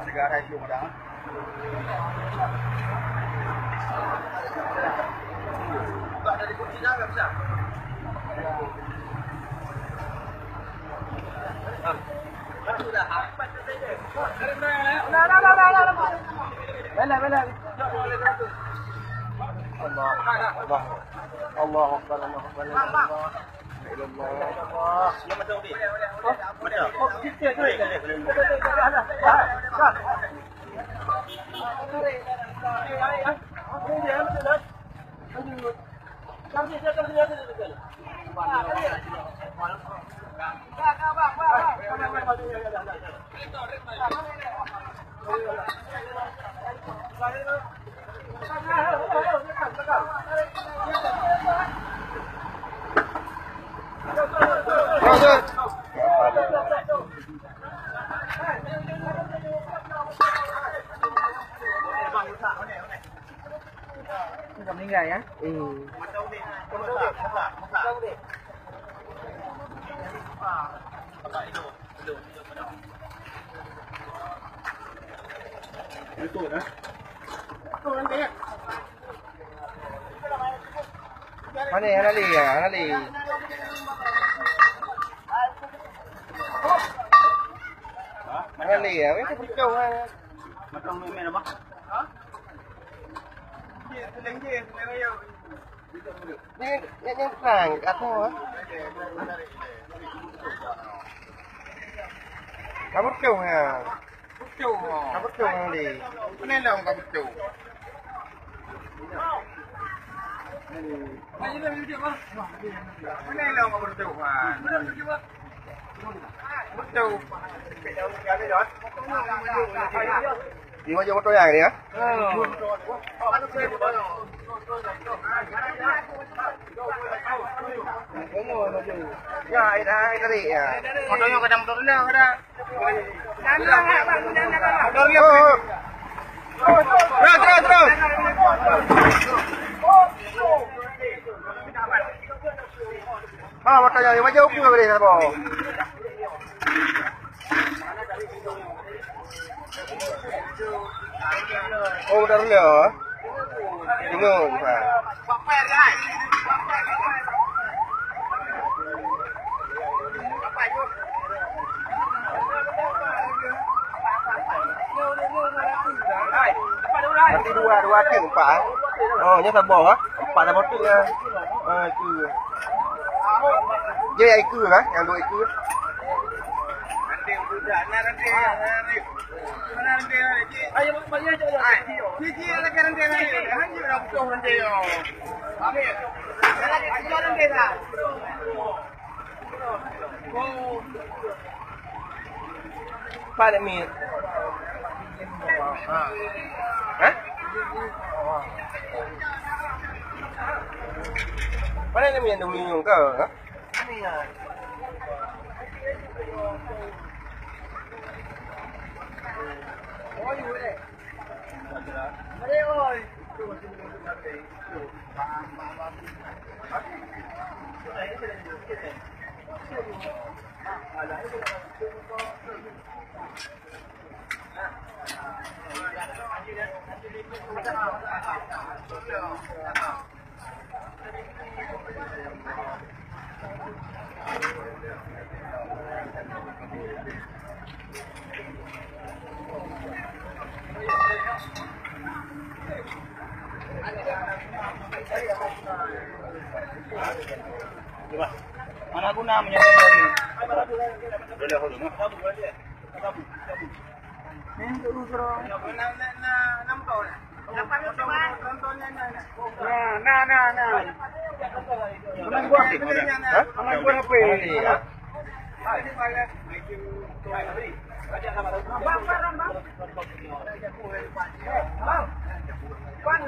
Negara itu dah. Tak dari kunci dah enggak bisa. Sudah habis saja. Bela. Allah Akbar. Allah Akbar. Allah. Yang macam ni. Mana? Oh, kita tu. Meninggal ya? Itu dah. Mana yang lali ya? Lali. Lali ya? Itu berjauh kan? Macam main apa? Yang perang atau apa? Kamu cung ya? Kamu cung ni. Mana yang kamu cung? Mana yang kamu cung? Đi qua vô một đôi hàng đi hả? Ya, ai tadi ya. Motornya kadang motornya ada. Terus. Ah, motornya di mana jauh ke beri apa? Oh, udah dulu ya. Bingung, Pak. Nanti dua ting, Pak. Oh, nya sabor ah. Pak sabor tu ya. Itu. Dia itu kan, yang dua itu. Nanti budak nanti. Ayo bagi aja. Cici ada nanti. Hanya nak butuh nanti yo. Ambil. Lagi butuh nanti dah. Oh. Pada mi. Hah? Mana ni yang dulu ke? Hah? Ni ya. Oi, oi. Mari oi. Coba. Mana guna menyambung lagi? Boleh hulu. Ini tu usro. Nam kau ni. Nampak macam contohnya ni. Nah. Mana buat ni? Mana buat apa ni? Ini balik. Bang. Pan.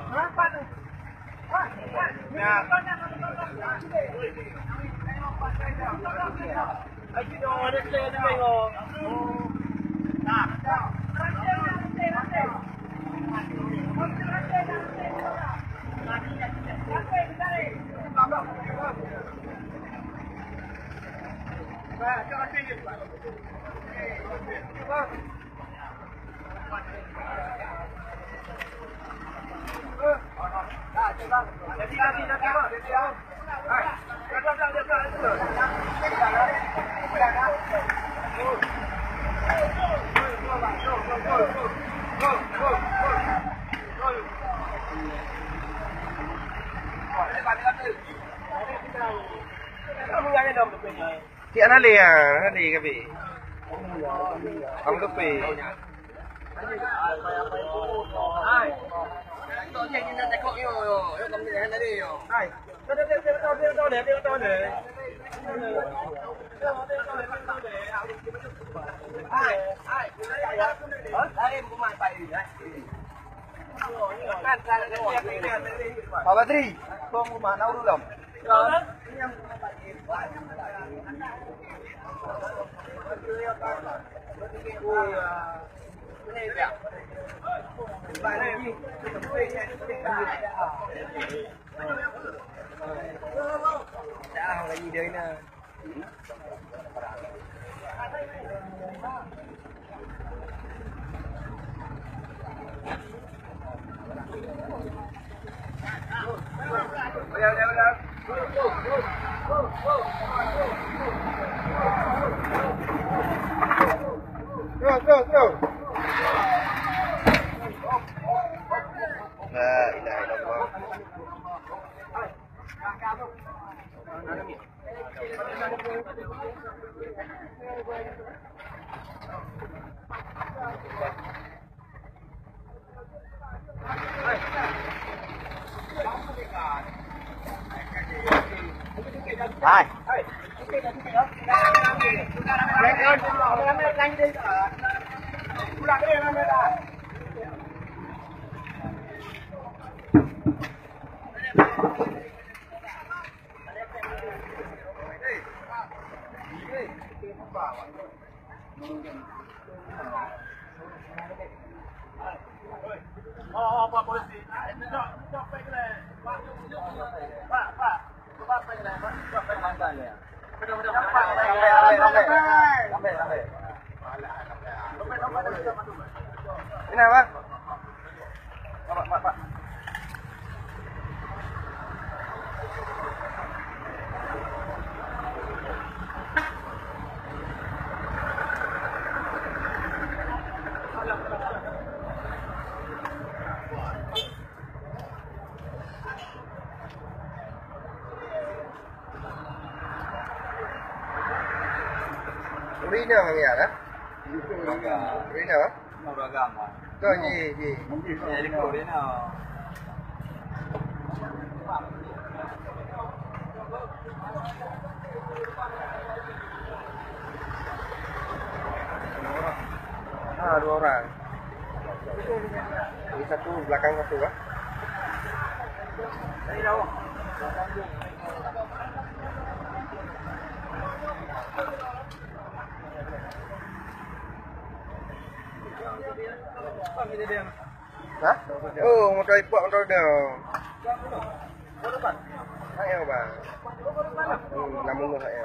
Kenapa tu? Lagi dong ada saya tengok. Nah. Thì nó lì à, nó lì cái vị. Không có vị. Pak Badri, kau mau mana dulu dong? Đã cái gì đấy nè. Go. La ilaha illallah. Hai. Pak polisi. Ini apa? Pak. Uri nào nghe đó? Uri nào á? Có gì? Đi cổ đến nào? Ah, 2 orang. Ini satu belakang satu kan? Dari jauh. Hah? Oh, motor ipok motor dia. Saya bang. Namun saya.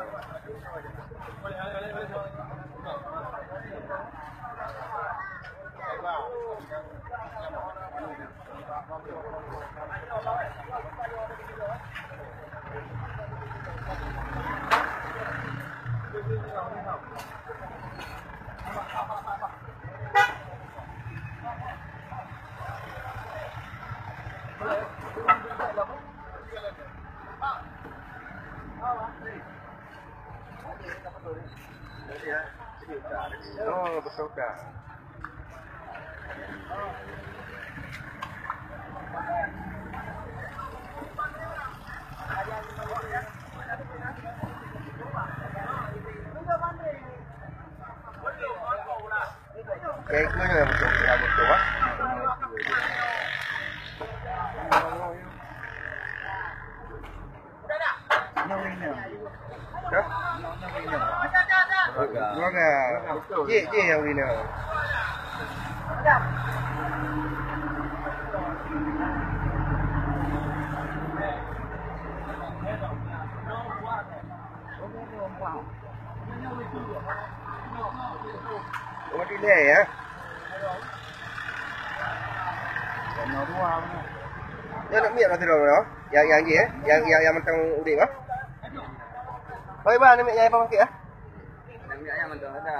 Oh, bersaudara. Kayak gue juga betul ah. Ye yang winner. Oh pilih ya. Ya nak miak tu dah. Yang je yang mentang udik ah. Baik bah nak miak yang apa masak ah? Miak yang mentang ada.